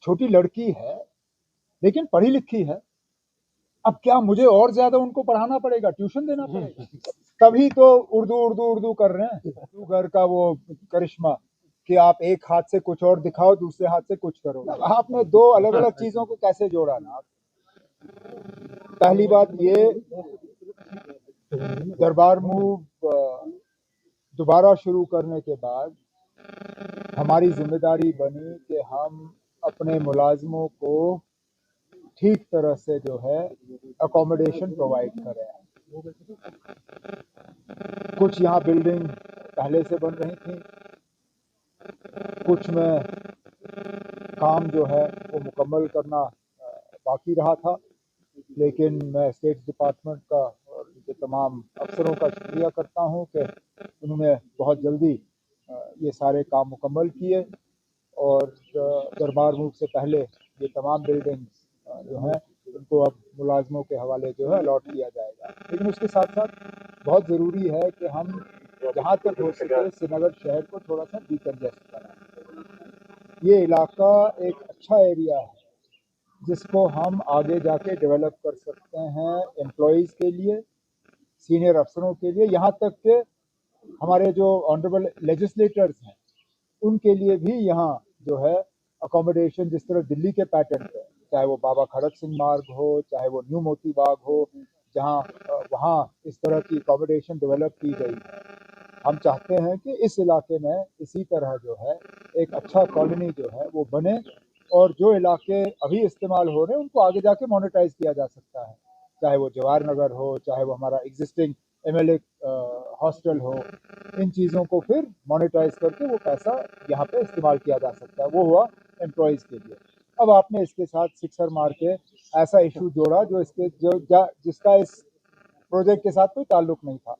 छोटी लड़की है लेकिन पढ़ी लिखी है। अब क्या मुझे और ज्यादा उनको पढ़ाना पड़ेगा, ट्यूशन देना पड़ेगा? तभी तो उर्दू उर्दू उर्दू कर रहे हैं। उर्दू घर का वो करिश्मा कि आप एक हाथ से कुछ और दिखाओ, दूसरे हाथ से कुछ करो। आपने दो अलग अलग चीजों को कैसे जोड़ा ना? पहली बात ये, दरबार मूव दोबारा शुरू करने के बाद हमारी जिम्मेदारी बनी कि हम अपने मुलाजमों को ठीक तरह से जो है अकोमोडेशन प्रोवाइड करें। कुछ यहाँ बिल्डिंग पहले से बन रही थी, कुछ में काम जो है वो मुकम्मल करना बाकी रहा था, लेकिन मैं स्टेट डिपार्टमेंट का और उनके तमाम अफसरों का शुक्रिया करता हूँ कि उन्होंने बहुत जल्दी ये सारे काम मुकम्मल किए और दरबार मूव से पहले ये तमाम बिल्डिंग जो हैं उनको अब मुलाजमों के हवाले जो है अलॉट किया जाएगा। लेकिन उसके साथ साथ बहुत ज़रूरी है कि हम जहाँ तक हो सके श्रीनगर शहर को थोड़ा सा डिकंजेस्ट बनाएं। ये इलाका एक अच्छा एरिया है जिसको हम आगे जाके डेवलप कर सकते हैं एम्प्लॉयज़ के लिए, सीनियर अफसरों के लिए, यहाँ तक कि हमारे जो ऑनरेबल लेजिस्लेटर्स हैं उनके लिए भी यहाँ जो है अकोमोडेशन जिस तरह दिल्ली के पैटर्न पे, चाहे वो बाबा खड़क सिंह मार्ग हो, चाहे वो न्यू मोती बाग हो, जहाँ वहाँ इस तरह की अकोमोडेशन डेवलप की गई है। हम चाहते हैं कि इस इलाके में इसी तरह जो है एक अच्छा कॉलोनी जो है वो बने और जो इलाके अभी इस्तेमाल हो रहे हैं उनको आगे जाके मोनेटाइज किया जा सकता है, चाहे वो जवाहर नगर हो, चाहे वो हमारा एग्जिस्टिंग एमएलए हॉस्टल हो। इन चीज़ों को फिर मोनेटाइज करके वो पैसा यहाँ पे इस्तेमाल किया जा सकता है। वो हुआ एम्प्लॉयज़ के लिए। अब आपने इसके साथ सिक्सर मार के ऐसा इशू जोड़ा जो इसके जिसका इस प्रोजेक्ट के साथ कोई ताल्लुक नहीं था।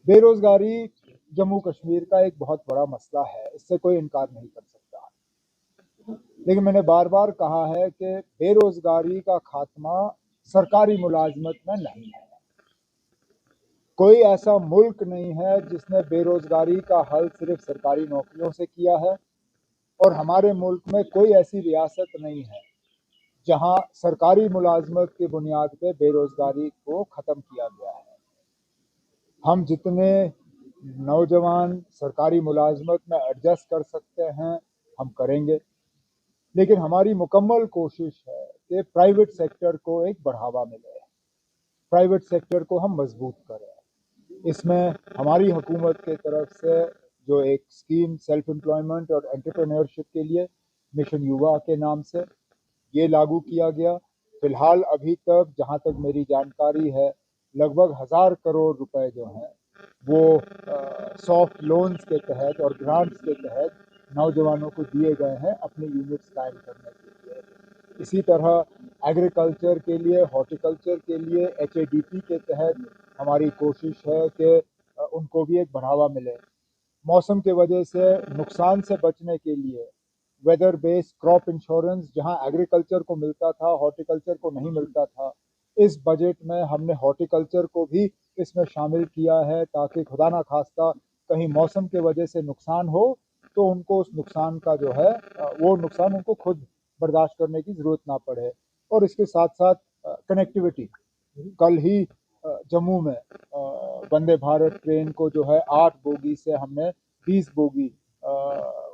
बेरोजगारी जम्मू कश्मीर का एक बहुत बड़ा मसला है, इससे कोई इनकार नहीं कर सकता। लेकिन मैंने बार बार कहा है कि बेरोजगारी का खात्मा सरकारी मुलाजमत में नहीं है। कोई ऐसा मुल्क नहीं है जिसने बेरोजगारी का हल सिर्फ सरकारी नौकरियों से किया है, और हमारे मुल्क में कोई ऐसी रियासत नहीं है जहां सरकारी मुलाजमत की बुनियाद पे बेरोजगारी को ख़त्म किया गया है। हम जितने नौजवान सरकारी मुलाजमत में एडजस्ट कर सकते हैं हम करेंगे, लेकिन हमारी मुकम्मल कोशिश है कि प्राइवेट सेक्टर को एक बढ़ावा मिले, प्राइवेट सेक्टर को हम मजबूत करें। इसमें हमारी हुकूमत की तरफ से जो एक स्कीम सेल्फ एम्प्लॉयमेंट और एंटरप्रेन्योरशिप के लिए मिशन युवा के नाम से ये लागू किया गया। फिलहाल अभी तक जहाँ तक मेरी जानकारी है लगभग 1000 करोड़ रुपए जो हैं वो सॉफ्ट लोन्स के तहत और ग्रांट्स के तहत नौजवानों को दिए गए हैं अपने यूनिट्स कायम करने के लिए। इसी तरह एग्रीकल्चर के लिए, हॉर्टिकल्चर के लिए HADP के तहत हमारी कोशिश है कि उनको भी एक बढ़ावा मिले। मौसम के वजह से नुकसान से बचने के लिए वेदर बेस्ड क्रॉप इंश्योरेंस जहां एग्रीकल्चर को मिलता था, हॉर्टिकल्चर को नहीं मिलता था, इस बजट में हमने हॉर्टिकल्चर को भी इसमें शामिल किया है ताकि खुदा ना खास्ता कहीं मौसम के वजह से नुकसान हो तो उनको उस नुकसान का जो है वो नुकसान उनको खुद बर्दाश्त करने की ज़रूरत ना पड़े। और इसके साथ साथ कनेक्टिविटी, कल ही जम्मू में वंदे भारत ट्रेन को जो है 8 बोगी से हमने 20 बोगी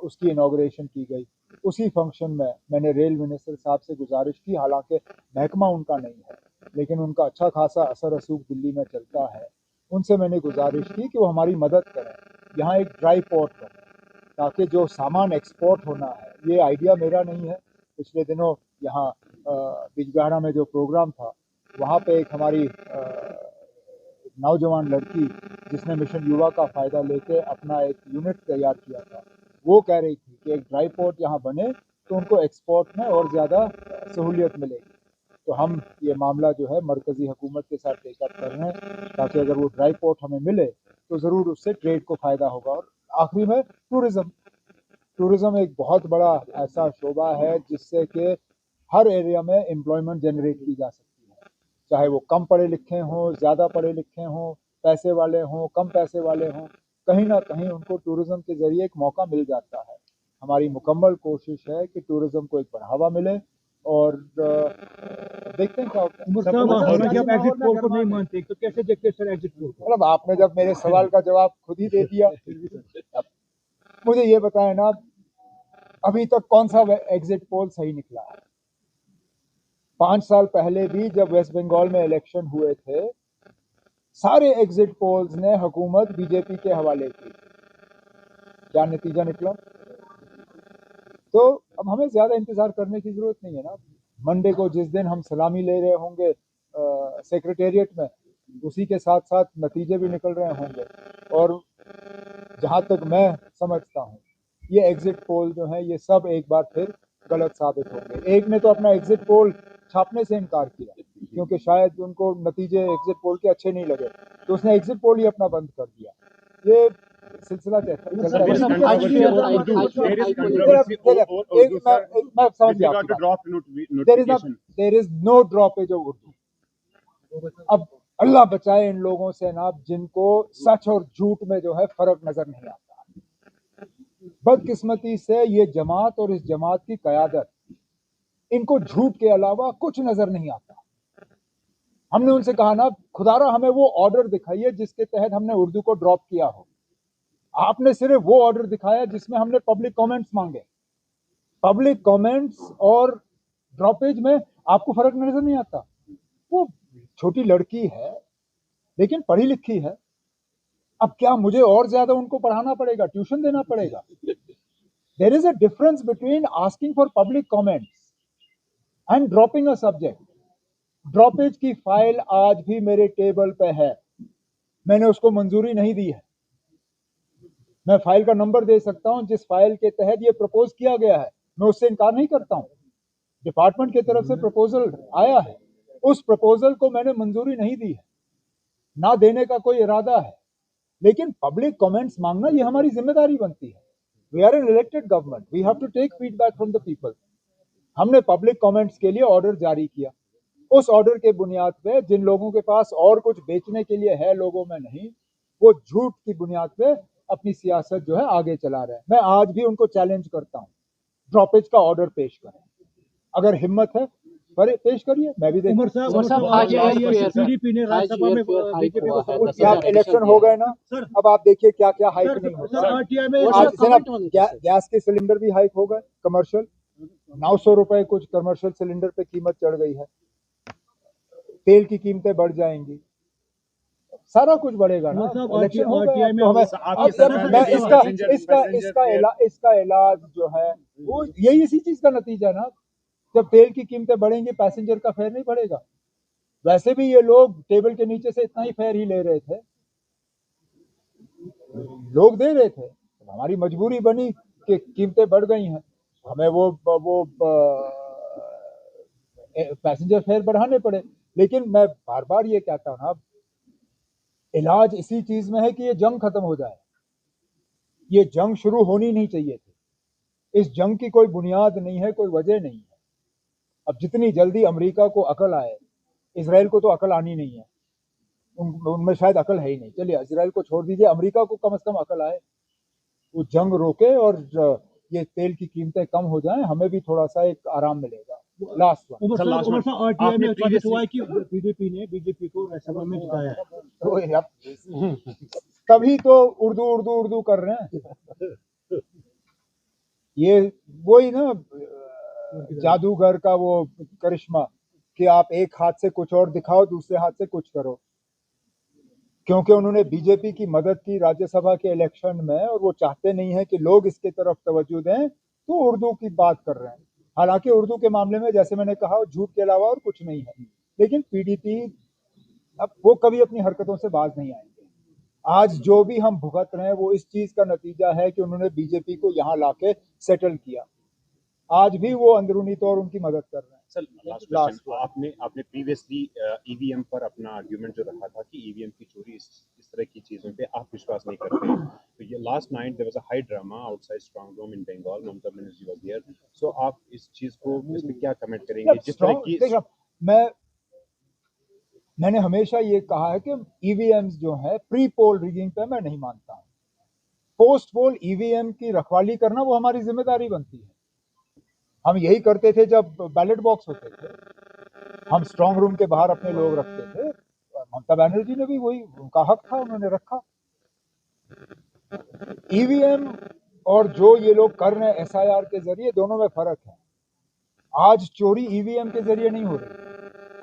उसकी इनॉग्रेशन की गई। उसी फंक्शन में मैंने रेल मिनिस्टर साहब से गुजारिश की, हालांकि महकमा उनका नहीं है लेकिन उनका अच्छा खासा असर रसूख दिल्ली में चलता है, उनसे मैंने गुजारिश की कि वो हमारी मदद करें, यहाँ एक ड्राई पोर्ट बने ताकि जो सामान एक्सपोर्ट होना है, ये आइडिया मेरा नहीं है, पिछले दिनों यहाँ बिजबिहाड़ा में जो प्रोग्राम था वहाँ पे एक हमारी नौजवान लड़की जिसने मिशन युवा का फ़ायदा लेके अपना एक यूनिट तैयार किया था, वो कह रही थी कि एक ड्राई पोर्ट यहाँ बने तो उनको एक्सपोर्ट में और ज़्यादा सहूलियत मिलेगी। तो हम ये मामला जो है मरकज़ी हुकूमत के साथ टेकअप कर रहे हैं ताकि अगर वो ड्राई पोर्ट हमें मिले तो ज़रूर उससे ट्रेड को फ़ायदा होगा। और आखिरी में टूरिज़्म एक बहुत बड़ा ऐसा शोबा है जिससे कि हर एरिया में एम्प्लॉयमेंट जनरेट की जा सकती है, चाहे वो कम पढ़े लिखे हों, ज़्यादा पढ़े लिखे हों, पैसे वाले हों, कम पैसे वाले हों, कहीं ना कहीं उनको टूरिज़्म के ज़रिए एक मौका मिल जाता है। हमारी मुकम्मल कोशिश है कि टूरिज्म को एक बढ़ावा मिले और देखते हैं क्या होता है। उमर साहब, हालांकि आप एग्जिट पोल को नहीं मानते, तो कैसे देखते हैं सर एग्जिट पोल को? मतलब आपने जब मेरे सवाल का जवाब खुद ही दे दिया, अब मुझे ये बताएं ना, अभी तक कौन सा एग्जिट पोल सही निकला है? 5 साल पहले भी जब वेस्ट बंगाल में इलेक्शन हुए थे, सारे एग्जिट पोल्स ने हुकूमत बीजेपी के हवाले की। क्या नतीजा निकला? तो अब हमें ज्यादा इंतजार करने की जरूरत नहीं है ना। मंडे को जिस दिन हम सलामी ले रहे होंगे सेक्रेटेरिएट में, उसी के साथ साथ नतीजे भी निकल रहे होंगे। और जहां तक मैं समझता हूं, ये एग्जिट पोल जो है ये सब एक बार फिर गलत साबित होंगे। एक ने तो अपना एग्जिट पोल छापने से इनकार किया क्योंकि शायद उनको नतीजे एग्जिट पोल के अच्छे नहीं लगे, तो उसने एग्जिट पोल ही अपना बंद कर दिया। ये सिलसिला चलता है। मैं समझ गया, there is no droppage of Urdu. अब अल्लाह बचाए इन लोगों से ना, जिनको सच और झूठ में जो है फर्क नजर नहीं आता। बदकिस्मती से ये जमात और इस जमात की कयादत, इनको झूठ के अलावा कुछ नजर नहीं आता। हमने उनसे कहा ना, खुदारा हमें वो ऑर्डर दिखाइए जिसके तहत हमने उर्दू को ड्रॉप किया हो। आपने सिर्फ वो ऑर्डर दिखाया जिसमें हमने पब्लिक कमेंट्स मांगे। पब्लिक कमेंट्स और ड्रॉपेज में आपको फर्क नजर नहीं आता। वो छोटी लड़की है लेकिन पढ़ी लिखी है। अब क्या मुझे और ज्यादा उनको पढ़ाना पड़ेगा, ट्यूशन देना पड़ेगा? There is a difference between asking for public comments and dropping a subject. Droppage की फाइल आज भी मेरे टेबल पे है, मैंने उसको मंजूरी नहीं दी है। मैं फाइल का नंबर दे सकता हूं जिस फाइल के तहत ये प्रपोज किया गया है, मैं उससे इनकार नहीं करता हूं। डिपार्टमेंट की तरफ से प्रपोजल आया है, उस प्रपोजल को मैंने मंजूरी नहीं दी है, ना देने का कोई इरादा है। लेकिन पब्लिक कमेंट्स मांगना ये हमारी जिम्मेदारी बनती है। We are an elected government, we have to take feedback from the people. हमने पब्लिक कमेंट्स के लिए ऑर्डर जारी किया। उस ऑर्डर के बुनियाद पे जिन लोगों के पास और कुछ बेचने के लिए है लोगों में नहीं, वो झूठ की बुनियाद पे अपनी सियासत जो है आगे चला रहे हैं। मैं आज भी उनको चैलेंज करता हूं, ड्रॉपेज का ऑर्डर पेश करें। अगर हिम्मत है पेश करिए, मैं भी देखूं। उमर साहब, आज पीडीपी ने राज्यसभा में बीजेपी को सपोर्ट किया। इलेक्शन हो गए ना, अब आप देखिए क्या क्या हाइक नहीं होता। आरटीआई में आज गैस के सिलेंडर भी हाइक हो गए, कमर्शियल 900 रुपए कुछ कमर्शियल सिलेंडर पे कीमत चढ़ गई है। तेल की कीमतें बढ़ जाएंगी, सारा कुछ बढ़ेगा ना। इलेक्शन हो गए तो हमें मैं इसका इलाज जो है वो यही इसी चीज का नतीजा ना। जब तेल की कीमतें बढ़ेंगी, पैसेंजर का फेयर नहीं बढ़ेगा। वैसे भी ये लोग टेबल के नीचे से इतना ही फेयर ही ले रहे थे, लोग दे रहे थे। हमारी मजबूरी बनी कि कीमतें बढ़ गई हैं, हमें वो पैसेंजर फेयर बढ़ाने पड़े। लेकिन मैं बार बार ये कहता हूं ना, इलाज इसी चीज में है कि ये जंग खत्म हो जाए। ये जंग शुरू होनी नहीं चाहिए थी। इस जंग की कोई बुनियाद नहीं है, कोई वजह नहीं है। अब जितनी जल्दी अमेरिका को अकल आए, इजराइल को तो अकल आनी नहीं है, उनमें शायद अकल है ही नहीं। चलिए इजराइल को छोड़ दीजिए, अमेरिका को कम से कम अकल आए, वो जंग रोके और ये तेल की कीमतें कम हो जाएं, हमें भी थोड़ा सा एक आराम मिलेगा। लास्ट वन, आरटीआई में साबित हुआ है कि पीडीपी ने बीजेपी को राज्यसभा में जिताया है। तभी तो उर्दू कर रहे हैं। ये वही ना जादूगर का वो करिश्मा कि आप एक हाथ से कुछ और दिखाओ, दूसरे हाथ से कुछ करो। क्योंकि उन्होंने बीजेपी की मदद की राज्यसभा के इलेक्शन में और वो चाहते नहीं है कि लोग इसके तरफ तवज्जो दें, तो उर्दू की बात कर रहे हैं। हालांकि उर्दू के मामले में जैसे मैंने कहा, झूठ के अलावा और कुछ नहीं है। लेकिन पीडीपी अब वो कभी अपनी हरकतों से बाज नहीं आएंगे। आज जो भी हम भुगत रहे हैं वो इस चीज का नतीजा है कि उन्होंने बीजेपी को यहाँ लाके सेटल किया। आज भी वो अंदरूनी तौर उनकी मदद कर रहे हैं। सर लास्ट क्वेश्चन, आपने प्रीवियसली ईवीएम पर अपना आर्ग्यूमेंट जो रखा था कि ईवीएम की चोरी इस तरह की चीजों पे आप विश्वास नहीं करते। तो ये last night there was a high drama outside strong room in Bengal, Mamata Banerjee was there. So आप इस चीज को इस पे क्या कमेंट करेंगे? जिस तरह की मैंने हमेशा ये कहा है कि ईवीएम्स जो है प्री पोल रिगिंग पे मैं नहीं मानता हूं। पोस्ट पोल ईवीएम की रखवाली करना वो हमारी जिम्मेदारी बनती है। हम यही करते थे जब बैलेट बॉक्स होते थे, हम स्ट्रांग रूम के बाहर अपने लोग रखते थे। ममता बनर्जी ने भी वही, उनका हक था, उन्होंने रखा। ईवीएम और जो ये लोग कर रहे हैं एसआईआर के जरिए, दोनों में फर्क है। आज चोरी ईवीएम के जरिए नहीं हो रही,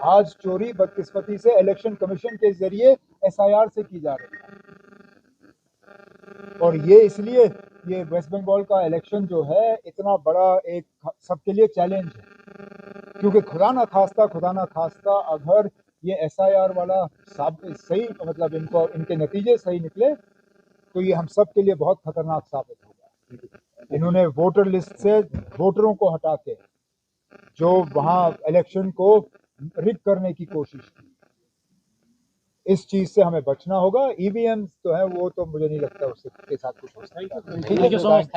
आज चोरी बदकिस्मती से इलेक्शन कमीशन के जरिए एसआईआर से की जा रही है। और ये इसलिए ये वेस्ट बंगाल का इलेक्शन जो है इतना बड़ा एक सबके लिए चैलेंज है, क्योंकि खुदा ना खास्ता अगर ये एसआईआर वाला सही मतलब इनके नतीजे सही निकले तो ये हम सब के लिए बहुत खतरनाक साबित होगा। इन्होंने वोटर लिस्ट से वोटरों को हटा के जो वहां इलेक्शन को रिग करने की कोशिश की, इस चीज से हमें बचना होगा। ईवीएम तो है वो तो मुझे नहीं लगता उसके साथ कुछ हो सकता है। Thank you so much.